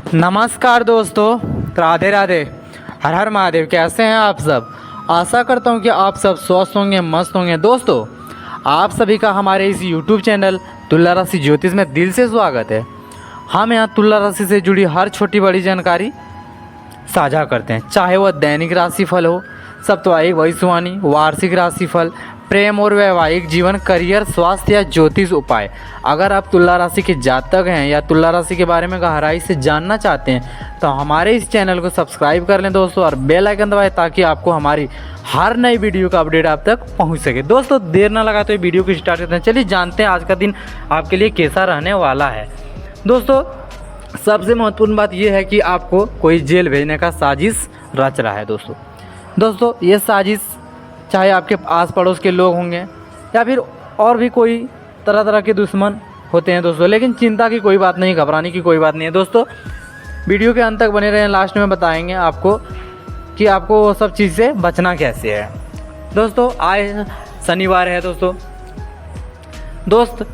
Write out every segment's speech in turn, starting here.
नमस्कार दोस्तों, राधे राधे, हर हर महादेव। कैसे हैं आप सब? आशा करता हूं कि आप सब स्वस्थ होंगे, मस्त होंगे। दोस्तों, आप सभी का हमारे इस YouTube चैनल तुला राशि ज्योतिष में दिल से स्वागत है। हम यहाँ तुला राशि से जुड़ी हर छोटी बड़ी जानकारी साझा करते हैं, चाहे वह दैनिक राशिफल हो, साप्ताहिक भविष्यवाणी, वार्षिक राशिफल, प्रेम और वैवाहिक जीवन, करियर, स्वास्थ्य या ज्योतिष उपाय। अगर आप तुला राशि के जातक हैं या तुला राशि के बारे में गहराई से जानना चाहते हैं तो हमारे इस चैनल को सब्सक्राइब कर लें दोस्तों, और बेल आइकन दबाएं ताकि आपको हमारी हर नई वीडियो का अपडेट आप तक पहुंच सके। दोस्तों, देर ना लगा तो ये वीडियो को स्टार्ट करते हैं। चलिए जानते हैं आज का दिन आपके लिए कैसा रहने वाला है। दोस्तों, सबसे महत्वपूर्ण बात यह है कि आपको कोई जेल भेजने का साजिश रच रहा है। दोस्तों ये साजिश चाहे आपके आस पड़ोस के लोग होंगे या फिर और भी कोई तरह तरह के दुश्मन होते हैं दोस्तों, लेकिन चिंता की कोई बात नहीं, घबराने की कोई बात नहीं है। दोस्तों, वीडियो के अंत तक बने रहें, लास्ट में बताएंगे आपको कि आपको वो सब चीज़ से बचना कैसे है। दोस्तों, आज शनिवार है दोस्त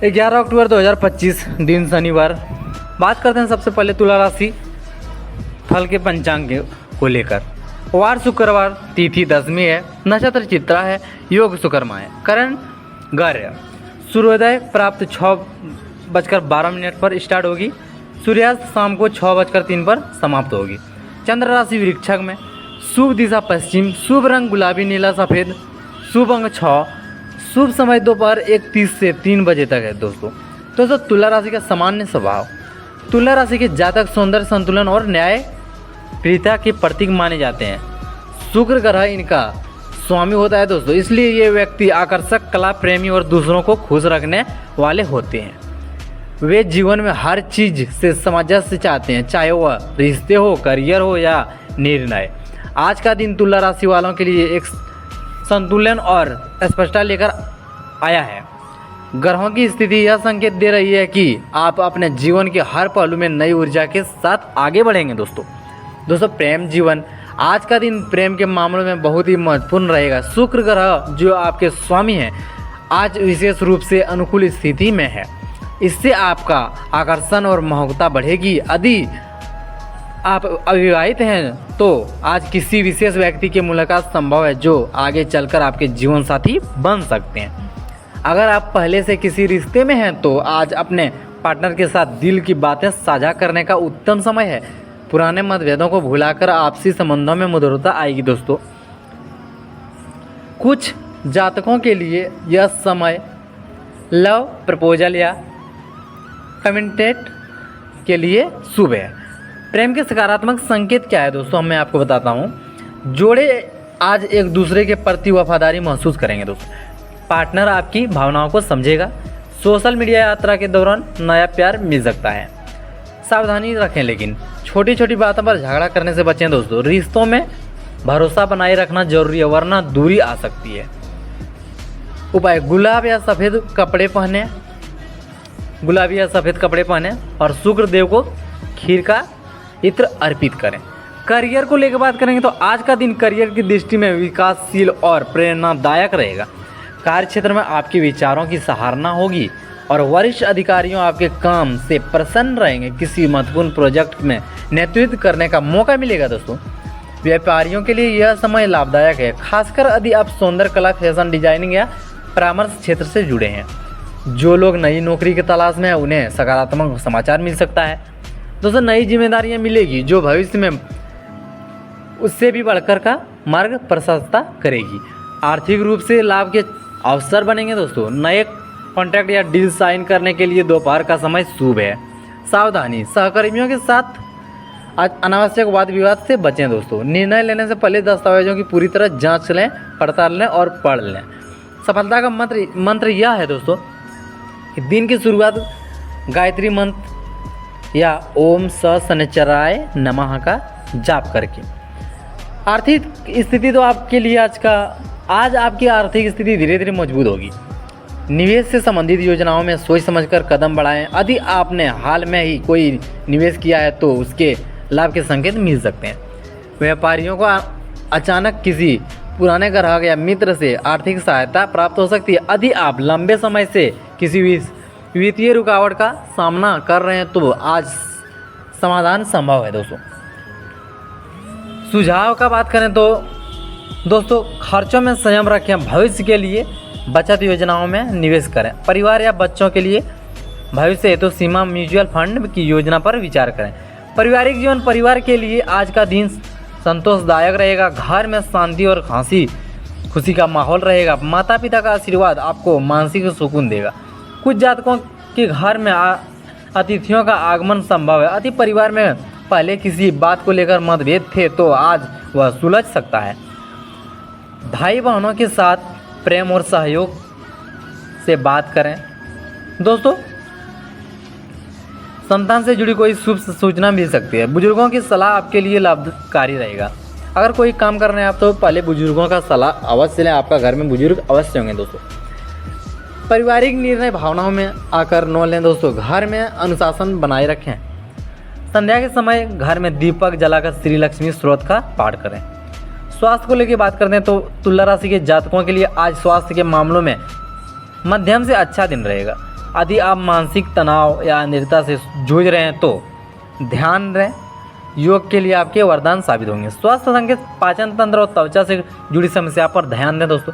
11 अक्टूबर 2025 दिन शनिवार। बात करते हैं सबसे पहले तुला राशि फल के पंचांग को लेकर। वार शुक्रवार, तिथि दशमी है, नक्षत्र चित्रा है, योग शुक्रमा है, करण गर्य। सूर्योदय प्राप्त 6:12 पर स्टार्ट होगी, सूर्यास्त शाम को 6:03 पर समाप्त होगी। चंद्र राशि वृक्षक में, शुभ दिशा पश्चिम, शुभ रंग गुलाबी नीला सफ़ेद, शुभ अंक 6, शुभ समय दोपहर 1:30 से 3 बजे तक है। दोस्तों तुला राशि का सामान्य स्वभाव। तुला राशि के जातक सौंदर्य, संतुलन और न्याय प्रियता के प्रतीक माने जाते हैं। शुक्र ग्रह इनका स्वामी होता है दोस्तों, इसलिए ये व्यक्ति आकर्षक, कला प्रेमी और दूसरों को खुश रखने वाले होते हैं। वे जीवन में हर चीज़ से सामंजस्य चाहते हैं, चाहे वह रिश्ते हो, करियर हो या निर्णय। आज का दिन तुला राशि वालों के लिए एक संतुलन और स्पष्टता लेकर आया है। ग्रहों की स्थिति यह संकेत दे रही है कि आप अपने जीवन के हर पहलू में नई ऊर्जा के साथ आगे बढ़ेंगे। दोस्तों प्रेम जीवन। आज का दिन प्रेम के मामलों में बहुत ही महत्वपूर्ण रहेगा। शुक्र ग्रह जो आपके स्वामी हैं आज विशेष रूप से अनुकूल स्थिति में है, इससे आपका आकर्षण और महत्ता बढ़ेगी। यदि आप अविवाहित हैं तो आज किसी विशेष व्यक्ति की मुलाकात संभव है जो आगे चलकर आपके जीवन साथी बन सकते हैं। अगर आप पहले से किसी रिश्ते में हैं तो आज अपने पार्टनर के साथ दिल की बातें साझा करने का उत्तम समय है। पुराने मतभेदों को भुलाकर आपसी संबंधों में मधुरता आएगी। दोस्तों, कुछ जातकों के लिए यह समय लव प्रपोजल या कमिटमेंट के लिए शुभ है। प्रेम के सकारात्मक संकेत क्या है दोस्तों, मैं आपको बताता हूँ। जोड़े आज एक दूसरे के प्रति वफादारी महसूस करेंगे। दोस्तों, पार्टनर आपकी भावनाओं को समझेगा। सोशल मीडिया यात्रा के दौरान नया प्यार मिल सकता है। सावधानी रखें, लेकिन छोटी छोटी बातों पर झगड़ा करने से बचें। दोस्तों, रिश्तों में भरोसा बनाए रखना जरूरी है, वरना दूरी आ सकती है। उपाय: गुलाबी या सफ़ेद कपड़े पहने और शुक्र देव को खीर का इत्र अर्पित करें। करियर को लेकर बात करेंगे तो आज का दिन करियर की दृष्टि में विकासशील और प्रेरणादायक रहेगा। कार्य क्षेत्र में आपके विचारों की सराहना होगी और वरिष्ठ अधिकारियों आपके काम से प्रसन्न रहेंगे। किसी महत्वपूर्ण प्रोजेक्ट में नेतृत्व करने का मौका मिलेगा। दोस्तों, व्यापारियों के लिए यह समय लाभदायक है, खासकर यदि आप सौंदर्य कला, फैशन डिजाइनिंग या परामर्श क्षेत्र से जुड़े हैं। जो लोग नई नौकरी की तलाश में हैं उन्हें सकारात्मक समाचार मिल सकता है। दोस्तों, नई जिम्मेदारियां मिलेगी जो भविष्य में उससे भी बढ़कर का मार्ग प्रशस्त करेगी। आर्थिक रूप से लाभ के अवसर बनेंगे। दोस्तों, नए कॉन्ट्रैक्ट या डील साइन करने के लिए दोपहर का समय शुभ है। सावधानी: सहकर्मियों के साथ अनावश्यक वाद विवाद से बचें। दोस्तों, निर्णय लेने से पहले दस्तावेजों की पूरी तरह जांच लें, पड़ताल लें और पढ़ लें। सफलता का मंत्र यह है दोस्तों कि दिन की शुरुआत गायत्री मंत्र या ओम स शनिचराय नमः का जाप करके। आर्थिक स्थिति तो आपके लिए आज आपकी आर्थिक स्थिति धीरे धीरे मजबूत होगी। निवेश से संबंधित योजनाओं में सोच समझकर कदम बढ़ाएं। यदि आपने हाल में ही कोई निवेश किया है तो उसके लाभ के संकेत मिल सकते हैं। व्यापारियों को अचानक किसी पुराने ग्राहक या मित्र से आर्थिक सहायता प्राप्त हो सकती है। यदि आप लंबे समय से किसी वित्तीय रुकावट का सामना कर रहे हैं तो आज समाधान संभव है दोस्तों। सुझाव का बात करें तो दोस्तों खर्चों में संयम रखें, भविष्य के लिए बचत योजनाओं में निवेश करें। परिवार या बच्चों के लिए भविष्य हेतु सीमा म्यूचुअल फंड की योजना पर विचार करें। पारिवारिक जीवन, परिवार के लिए आज का दिन संतोषदायक रहेगा। घर में शांति और हंसी खुशी का माहौल रहेगा। माता पिता का आशीर्वाद आपको मानसिक सुकून देगा। कुछ जातकों के घर में अतिथियों का आगमन संभव है। अति परिवार में पहले किसी बात को लेकर मतभेद थे तो आज वह सुलझ सकता है। भाई बहनों के साथ प्रेम और सहयोग से बात करें। दोस्तों संतान से जुड़ी कोई शुभ सूचना मिल सकती है। बुजुर्गों की सलाह आपके लिए लाभकारी रहेगा। अगर कोई काम कर रहे हैं आप तो पहले बुजुर्गों का सलाह अवश्य लें। आपका घर में बुजुर्ग अवश्य होंगे दोस्तों। पारिवारिक निर्णय भावनाओं में आकर न लें दोस्तों। घर में अनुशासन बनाए रखें। संध्या के समय घर में दीपक जलाकर श्री लक्ष्मी स्त्रोत का पाठ करें। स्वास्थ्य को लेकर बात करते हैं तो तुला राशि के जातकों के लिए आज स्वास्थ्य के मामलों में मध्यम से अच्छा दिन रहेगा। यदि आप मानसिक तनाव या अनिद्रता से जूझ रहे हैं तो ध्यान रहे। योग के लिए आपके वरदान साबित होंगे। स्वास्थ्य संकेत पाचन तंत्र और त्वचा से जुड़ी समस्या पर ध्यान दें दोस्तों।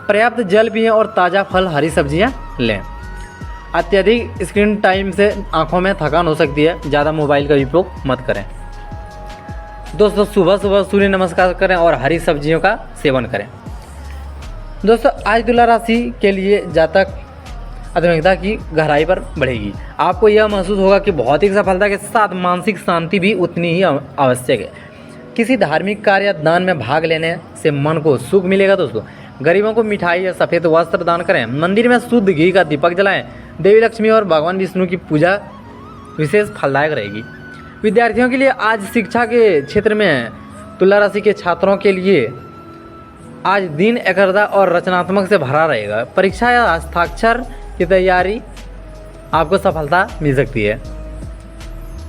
पर्याप्त जल पिएं और ताज़ा फल हरी सब्जियां लें। अत्यधिक स्क्रीन टाइम से आंखों में थकान हो सकती है। ज़्यादा मोबाइल का उपयोग मत करें दोस्तों। सुबह सुबह सूर्य नमस्कार करें और हरी सब्जियों का सेवन करें। दोस्तों आज तुला राशि के लिए जातक आध्यात्मिकता की गहराई पर बढ़ेगी। आपको यह महसूस होगा कि भौतिक सफलता के साथ मानसिक शांति भी उतनी ही आवश्यक है। किसी धार्मिक कार्य या दान में भाग लेने से मन को सुख मिलेगा दोस्तों। गरीबों को मिठाई या सफ़ेद वस्त्र दान करें। मंदिर में शुद्ध घी का दीपक जलाएं। देवी लक्ष्मी और भगवान विष्णु की पूजा विशेष फलदायक रहेगी। विद्यार्थियों के लिए आज शिक्षा के क्षेत्र में तुला राशि के छात्रों के लिए आज दिन एकाग्रता और रचनात्मक से भरा रहेगा। परीक्षा या हस्ताक्षर की तैयारी आपको सफलता मिल सकती है।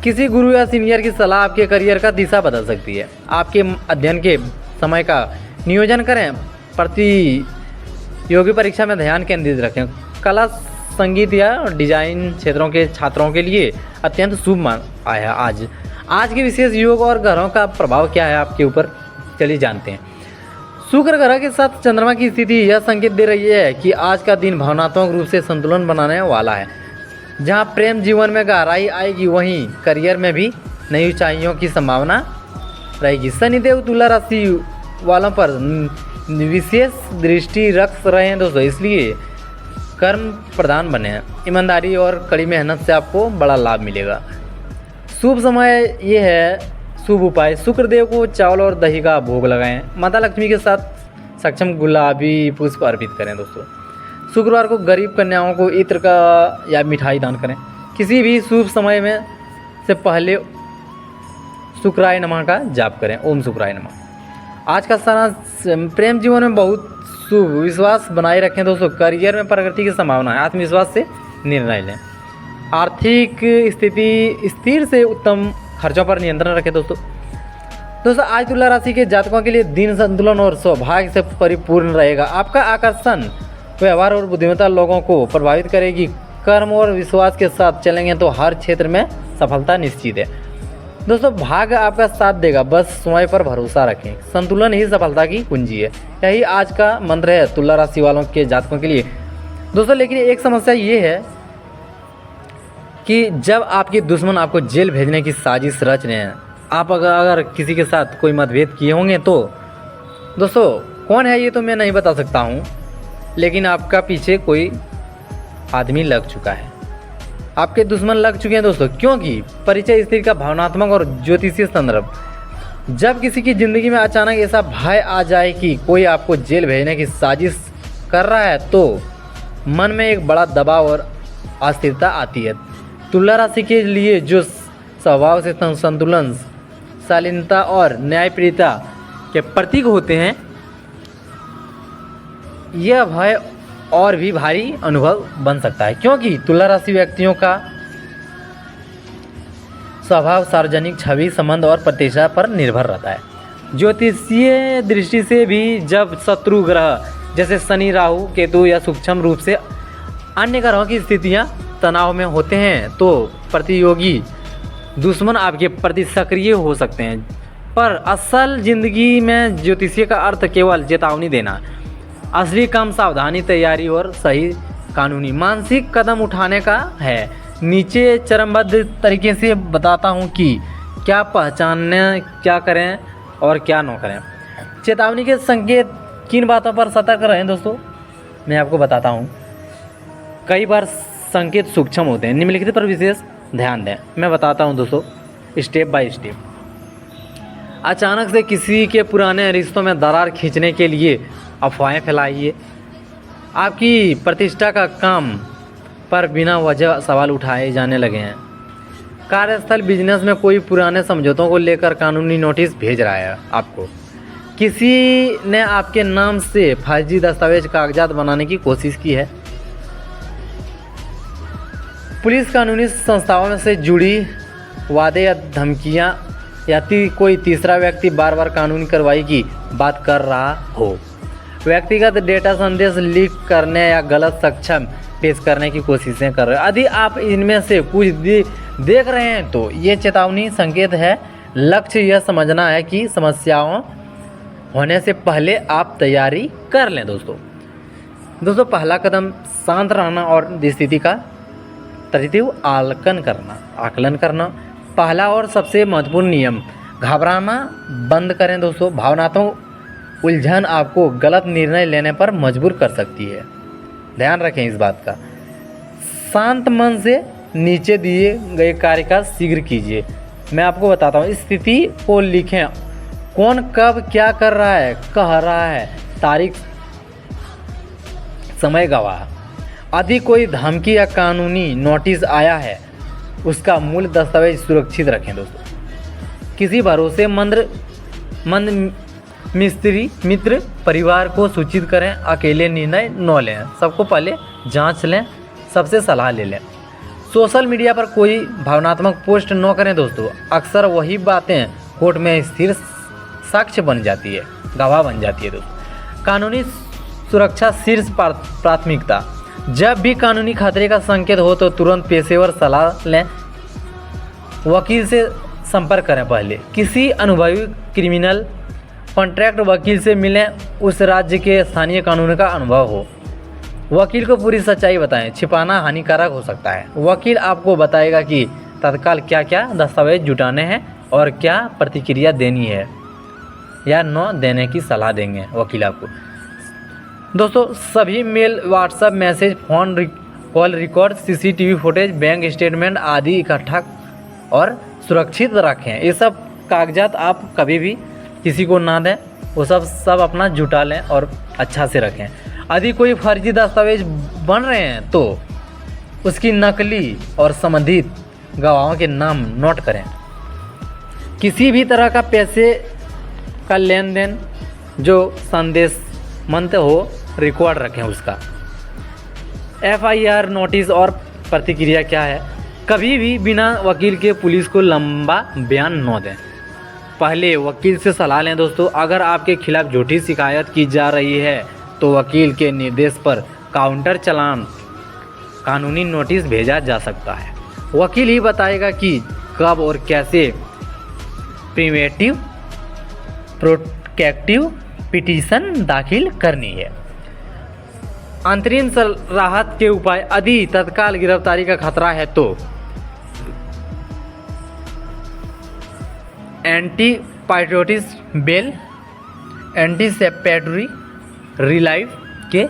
किसी गुरु या सीनियर की सलाह आपके करियर का दिशा बदल सकती है। आपके अध्ययन के समय का नियोजन करें। प्रतियोगी परीक्षा में ध्यान केंद्रित रखें। कला, संगीत या डिजाइन क्षेत्रों के छात्रों के लिए अत्यंत शुभ मान आया। आज के विशेष योग और ग्रहों का प्रभाव क्या है आपके ऊपर, चलिए जानते हैं। शुक्र ग्रह के साथ चंद्रमा की स्थिति यह संकेत दे रही है कि आज का दिन भावनात्मक रूप से संतुलन बनाने वाला है। जहां प्रेम जीवन में गहराई आएगी वहीं करियर में भी नई ऊंचाइयों की संभावना रहेगी। शनिदेव तुला राशि वालों पर विशेष दृष्टि रख रहे हैं दोस्तों, इसलिए कर्म प्रधान बने हैं। ईमानदारी और कड़ी मेहनत से आपको बड़ा लाभ मिलेगा। शुभ समय ये है। शुभ उपाय, शुक्रदेव को चावल और दही का भोग लगाएं। माता लक्ष्मी के साथ सक्षम गुलाबी पुष्प अर्पित करें दोस्तों। शुक्रवार को गरीब कन्याओं को इत्र का या मिठाई दान करें। किसी भी शुभ समय में से पहले शुक्राय नमः का जाप करें। ओम शुक्राय नमः। आज का सारा प्रेम जीवन में बहुत शुभ। विश्वास बनाए रखें दोस्तों। करियर में प्रगति की संभावना है। आत्मविश्वास से निर्णय लें। आर्थिक स्थिति स्थिर से उत्तम खर्चों पर नियंत्रण रखें दोस्तों। आज तुला राशि के जातकों के लिए दिन संतुलन और सौभाग्य से परिपूर्ण रहेगा। आपका आकर्षण, व्यवहार और बुद्धिमत्ता लोगों को प्रभावित करेगी। कर्म और विश्वास के साथ चलेंगे तो हर क्षेत्र में सफलता निश्चित है दोस्तों। भाग्य आपका साथ देगा, बस समय पर भरोसा रखें। संतुलन ही सफलता की कुंजी है। यही आज का मंत्र है तुला राशि वालों के जातकों के लिए दोस्तों। लेकिन एक समस्या ये है कि जब आपके दुश्मन आपको जेल भेजने की साजिश रच रहे हैं, आप अगर किसी के साथ कोई मतभेद किए होंगे तो दोस्तों कौन है ये तो मैं नहीं बता सकता हूँ, लेकिन आपका पीछे कोई आदमी लग चुका है। आपके दुश्मन लग चुके हैं दोस्तों, क्योंकि परिचय स्त्री का भावनात्मक और ज्योतिषीय संदर्भ। जब किसी की ज़िंदगी में अचानक ऐसा भय आ जाए कि कोई आपको जेल भेजने की साजिश कर रहा है तो मन में एक बड़ा दबाव और अस्थिरता आती है। तुला राशि के लिए जो स्वभाव से संतुलन, शालीनता और न्यायप्रियता के प्रतीक होते हैं, यह भय और भी भारी अनुभव बन सकता है, क्योंकि तुला राशि व्यक्तियों का स्वभाव सार्वजनिक छवि, संबंध और प्रतिष्ठा पर निर्भर रहता है। ज्योतिषीय दृष्टि से भी जब शत्रु ग्रह जैसे शनि, राहु, केतु या सूक्ष्म रूप से अन्य ग्रहों की स्थितियां तनाव में होते हैं तो प्रतियोगी दुश्मन आपके प्रति सक्रिय हो सकते हैं, पर असल जिंदगी में ज्योतिषीय का अर्थ केवल चेतावनी देना। असली काम सावधानी, तैयारी और सही कानूनी मानसिक कदम उठाने का है। नीचे चरणबद्ध तरीके से बताता हूँ कि क्या पहचानने, क्या करें और क्या न करें। चेतावनी के संकेत, किन बातों पर सतर्क रहें दोस्तों, मैं आपको बताता हूँ। कई बार संकेत सूक्ष्म होते हैं, निम्नलिखित पर विशेष ध्यान दें। मैं बताता हूँ दोस्तों स्टेप बाय स्टेप। अचानक से किसी के पुराने रिश्तों में दरार खींचने के लिए अफवाहें फैलाइए। आपकी प्रतिष्ठा का काम पर बिना वजह सवाल उठाए जाने लगे हैं। कार्यस्थल, बिजनेस में कोई पुराने समझौतों को लेकर कानूनी नोटिस भेज रहा है आपको। किसी ने आपके नाम से फर्जी दस्तावेज, कागजात बनाने की कोशिश की है। पुलिस, कानूनी संस्थाओं से जुड़ी वादे या धमकियां या कोई तीसरा व्यक्ति बार बार कानूनी कार्रवाई की बात कर रहा हो। व्यक्तिगत डेटा, संदेश लीक करने या गलत सक्षम पेश करने की कोशिशें कर रहे हैं। यदि आप इनमें से कुछ देख रहे हैं तो ये चेतावनी संकेत है। लक्ष्य यह समझना है कि समस्याओं होने से पहले आप तैयारी कर लें। दोस्तों पहला कदम शांत रहना और स्थिति का तथ्य आकलन करना। पहला और सबसे महत्वपूर्ण नियम, घबराना बंद करें दोस्तों। भावनात्मक उलझन आपको गलत निर्णय लेने पर मजबूर कर सकती है, ध्यान रखें इस बात का। शांत मन से नीचे दिए गए कार्य का शीघ्र कीजिए। मैं आपको बताता हूँ, स्थिति को लिखें। कौन कब क्या कर रहा है, कह रहा है, तारीख, समय, गवाह। यदि कोई धमकी या कानूनी नोटिस आया है, उसका मूल दस्तावेज सुरक्षित रखें दोस्तों। किसी भरोसेमंद मित्र, परिवार को सूचित करें। अकेले निर्णय न लें, सबको पहले जांच लें, सबसे सलाह ले लें। सोशल मीडिया पर कोई भावनात्मक पोस्ट न करें दोस्तों। अक्सर वही बातें कोर्ट में स्थिर साक्ष्य बन जाती है, गवाह बन जाती है दोस्तों। कानूनी सुरक्षा शीर्ष प्राथमिकता। जब भी कानूनी खतरे का संकेत हो तो तुरंत पेशेवर सलाह लें। वकील से संपर्क करें पहले। किसी अनुभवी क्रिमिनल कॉन्ट्रैक्ट वकील से मिलें, उस राज्य के स्थानीय कानून का अनुभव हो। वकील को पूरी सच्चाई बताएं, छिपाना हानिकारक हो सकता है। वकील आपको बताएगा कि तत्काल क्या क्या दस्तावेज जुटाने हैं और क्या प्रतिक्रिया देनी है या न देने की सलाह देंगे वकील आपको। दोस्तों सभी mail, WhatsApp message, phone call record, CCTV footage, bank statement आदि इकट्ठा और सुरक्षित रखें। ये सब कागजात आप कभी भी किसी को ना दें, वो सब अपना जुटा लें और अच्छा से रखें। यदि कोई फर्जी दस्तावेज बन रहे हैं तो उसकी नकली और संबंधित गवाहों के नाम नोट करें। किसी भी तरह का पैसे का लेन देन जो संदेशमंद हो, रिकॉर्ड रखें उसका। FIR नोटिस और प्रतिक्रिया क्या है, कभी भी बिना वकील के पुलिस को लंबा बयान न दें। पहले वकील से सलाह लें दोस्तों। अगर आपके खिलाफ झूठी शिकायत की जा रही है तो वकील के निर्देश पर काउंटर चालान, कानूनी नोटिस भेजा जा सकता है। वकील ही बताएगा कि कब और कैसे प्रिवेंटिव प्रोटेक्टिव पिटीशन दाखिल करनी है। अंतरिम राहत के उपाय, यदि तत्काल गिरफ्तारी का खतरा है तो एंटीपायरेटिस बेल, एंटीसेपेटरी रिलाइफ के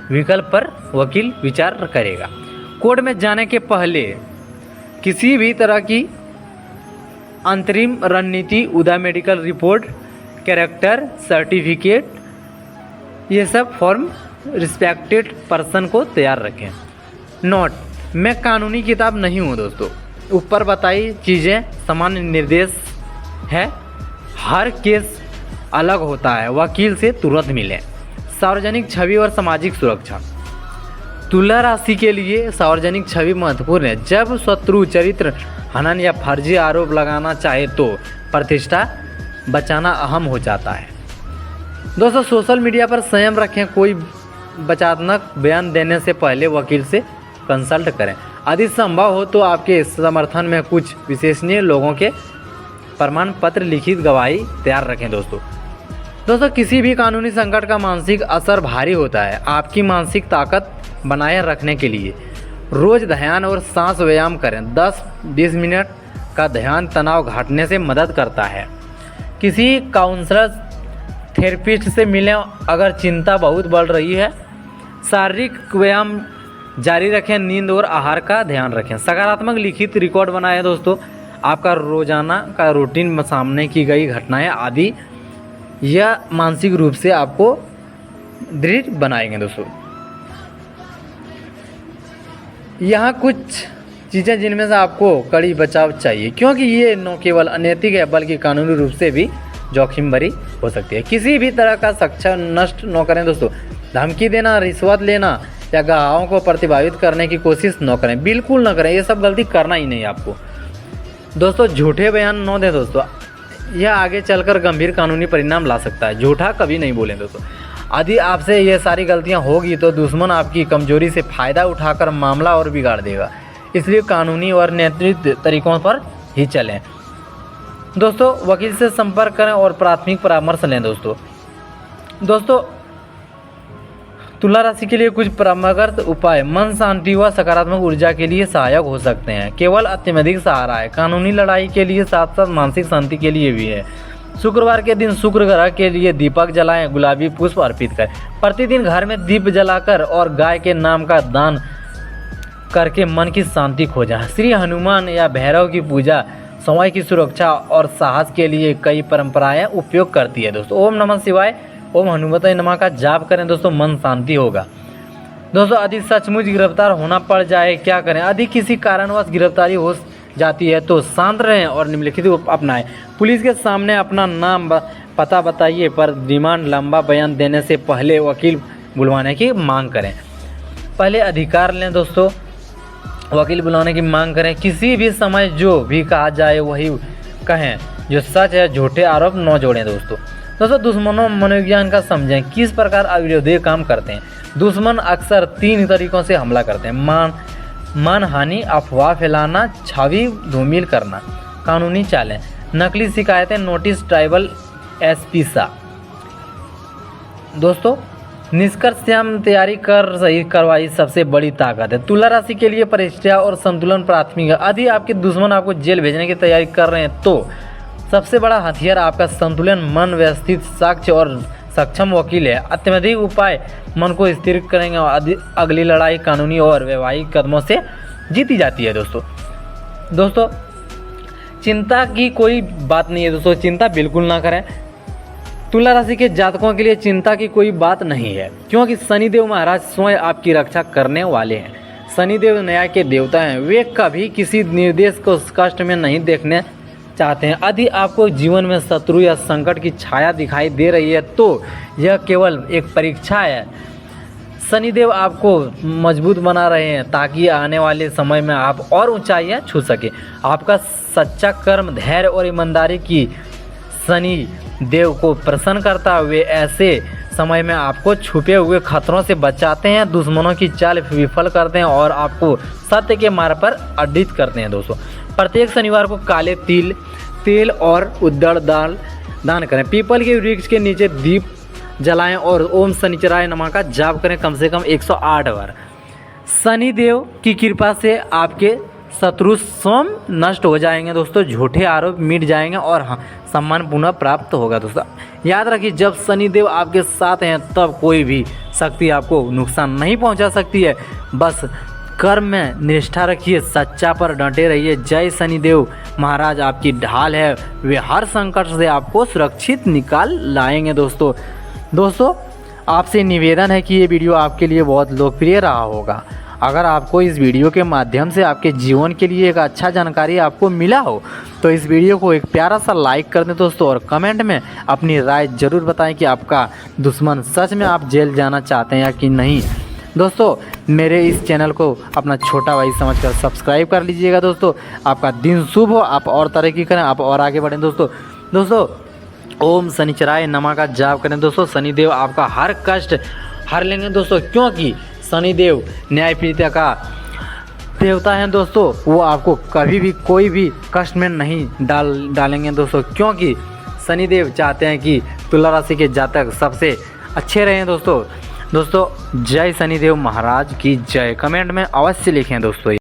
विकल्प पर वकील विचार करेगा। कोर्ट में जाने के पहले किसी भी तरह की अंतरिम रणनीति, उदा मेडिकल रिपोर्ट, कैरेक्टर सर्टिफिकेट, ये सब फॉर्म रिस्पेक्टेड पर्सन को तैयार रखें। नोट, मैं कानूनी किताब नहीं हूँ दोस्तों। ऊपर बताई चीज़ें सामान्य निर्देश है, हर केस अलग होता है। वकील से तुरंत मिलें। सार्वजनिक छवि और सामाजिक सुरक्षा। तुला राशि के लिए सार्वजनिक छवि महत्वपूर्ण है। जब शत्रु चरित्र हनन या फर्जी आरोप लगाना चाहे तो प्रतिष्ठा बचाना अहम हो जाता है। दोस्तों सोशल मीडिया पर संयम रखें। कोई बचावनात्मक बयान देने से पहले वकील से कंसल्ट करें। यदि संभव हो तो आपके समर्थन में कुछ विश्वसनीय लोगों के प्रमाण पत्र लिखित गवाही तैयार रखें। दोस्तों किसी भी कानूनी संकट का मानसिक असर भारी होता है। आपकी मानसिक ताकत बनाए रखने के लिए रोज ध्यान और सांस व्यायाम करें। 10-20 मिनट का ध्यान तनाव घटाने से मदद करता है। किसी काउंसलर थेरेपिस्ट से मिलें अगर चिंता बहुत बढ़ रही है। शारीरिक व्यायाम जारी रखें। नींद और आहार का ध्यान रखें। सकारात्मक लिखित रिकॉर्ड बनाएं। दोस्तों आपका रोजाना का रूटीन में सामने की गई घटनाएं आदि यह मानसिक रूप से आपको दृढ़ बनाएंगे। दोस्तों यहाँ कुछ चीज़ें जिनमें से आपको कड़ी बचाव चाहिए, क्योंकि ये न केवल अनैतिक है बल्कि कानूनी रूप से भी जोखिम भरी हो सकती है। किसी भी तरह का साक्ष्य नष्ट न करें। दोस्तों धमकी देना, रिश्वत लेना या गवाहों को प्रतिभावित करने की कोशिश न करें, बिल्कुल न करें। ये सब गलती करना ही नहीं आपको। दोस्तों झूठे बयान न दें। दोस्तों यह आगे चलकर गंभीर कानूनी परिणाम ला सकता है। झूठा कभी नहीं बोलें। दोस्तों यदि आपसे ये सारी गलतियां होगी तो दुश्मन आपकी कमजोरी से फ़ायदा उठाकर मामला और बिगाड़ देगा। इसलिए कानूनी और नैतिक तरीकों पर ही चलें। दोस्तों वकील से संपर्क करें और प्राथमिक परामर्श लें। दोस्तों तुला राशि के लिए कुछ परंपरागत उपाय मन शांति व सकारात्मक ऊर्जा के लिए सहायक हो सकते हैं। केवल अत्यधिक सहारा है। कानूनी लड़ाई के लिए साथ साथ मानसिक शांति के लिए भी है। शुक्रवार के दिन शुक्र ग्रह के लिए दीपक जलाएं, गुलाबी पुष्प अर्पित करें। प्रतिदिन घर में दीप जलाकर और गाय के नाम का दान करके मन की शांति खोजें। श्री हनुमान या भैरव की पूजा समय की सुरक्षा और साहस के लिए कई परंपराएं उपयोग करती है। दोस्तों ओम नमः शिवाय, ओम हनुमते नमः का जाप करें। दोस्तों मन शांति होगा। दोस्तों यदि सचमुच गिरफ्तार होना पड़ जाए क्या करें? यदि किसी कारणवश गिरफ्तारी हो जाती है तो शांत रहें और निम्नलिखित अपनाएं। पुलिस के सामने अपना नाम पता बताइए, पर डिमांड लंबा बयान देने से पहले वकील बुलवाने की मांग करें। पहले अधिकार लें। दोस्तों वकील बुलाने की मांग करें। किसी भी समय जो भी कहा जाए वही कहें। जो सच है झूठे आरोप न जोड़ें। दोस्तों दुश्मनों मनोविज्ञान का समझें। किस प्रकार अविरोधी काम करते हैं। दुश्मन अक्सर 3 तरीकों से हमला करते हैं। मानहानि, अफवाह फैलाना, छवि धूमिल करना। कानूनी चालें, नकली शिकायतें, नोटिस, ट्राइबल एसपीसा। दोस्तों निष्कर्ष हम तैयारी कर सही कार्रवाई सबसे बड़ी ताकत है। तुला राशि के लिए प्रतिष्ठा और संतुलन प्राथमिक है। यदि आपके दुश्मन आपको जेल भेजने की तैयारी कर रहे हैं तो सबसे बड़ा हथियार आपका संतुलन, मन, व्यवस्थित साक्ष्य और सक्षम वकील है। अत्यधिक उपाय मन को स्थिर करेंगे और अगली लड़ाई कानूनी और वैवाहिक कदमों से जीती जाती है। दोस्तों चिंता की कोई बात नहीं है। दोस्तों चिंता बिल्कुल ना करें। तुला राशि के जातकों के लिए चिंता की कोई बात नहीं है, क्योंकि शनिदेव महाराज स्वयं आपकी रक्षा करने वाले हैं। शनिदेव न्याय के देवता हैं। वे कभी किसी निर्देश को कष्ट में नहीं देखने चाहते हैं। यदि आपको जीवन में शत्रु या संकट की छाया दिखाई दे रही है तो यह केवल एक परीक्षा है। शनिदेव आपको मजबूत बना रहे हैं ताकि आने वाले समय में आप और ऊंचाइयां छू सके। आपका सच्चा कर्म, धैर्य और ईमानदारी की शनि देव को प्रसन्न करता हुए ऐसे समय में आपको छुपे हुए खतरों से बचाते हैं, दुश्मनों की चाल विफल करते हैं और आपको सत्य के मार्ग पर अड्डित करते हैं। दोस्तों प्रत्येक शनिवार को काले तेल और उद्दड़ दान करें। पीपल के वृक्ष के नीचे दीप जलाएं और ओम शनिचराय नमः का जाप करें कम से कम 108 बार। शनिदेव की कृपा से आपके शत्रु स्वयं नष्ट हो जाएंगे। दोस्तों झूठे आरोप मिट जाएंगे और सम्मान पुनः प्राप्त होगा। दोस्तों याद रखिए, जब शनिदेव आपके साथ हैं तब कोई भी शक्ति आपको नुकसान नहीं पहुंचा सकती है। बस कर्म में निष्ठा रखिए, सच्चा पर डटे रहिए। जय शनिदेव महाराज आपकी ढाल है, वे हर संकट से आपको सुरक्षित निकाल लाएंगे। दोस्तों आपसे निवेदन है कि ये वीडियो आपके लिए बहुत लोकप्रिय रहा होगा। अगर आपको इस वीडियो के माध्यम से आपके जीवन के लिए एक अच्छा जानकारी आपको मिला हो तो इस वीडियो को एक प्यारा सा लाइक कर दें दोस्तों, और कमेंट में अपनी राय ज़रूर बताएं कि आपका दुश्मन सच में आप जेल जाना चाहते हैं या कि नहीं। दोस्तों मेरे इस चैनल को अपना छोटा भाई समझकर सब्सक्राइब कर लीजिएगा। दोस्तों आपका दिन शुभ हो, आप और तरक्की करें, आप और आगे बढ़ें। दोस्तों ओम शनिचराय नमः का जाप करें। दोस्तों शनिदेव आपका हर कष्ट हर लेंगे दोस्तों, क्योंकि शनिदेव न्यायप्रीति का देवता हैं दोस्तों, वो आपको कभी भी कोई भी कष्ट में नहीं डालेंगे दोस्तों, क्योंकि शनिदेव चाहते हैं कि तुला राशि के जातक सबसे अच्छे रहें दोस्तों। जय शनिदेव महाराज की जय। कमेंट में अवश्य लिखें दोस्तों।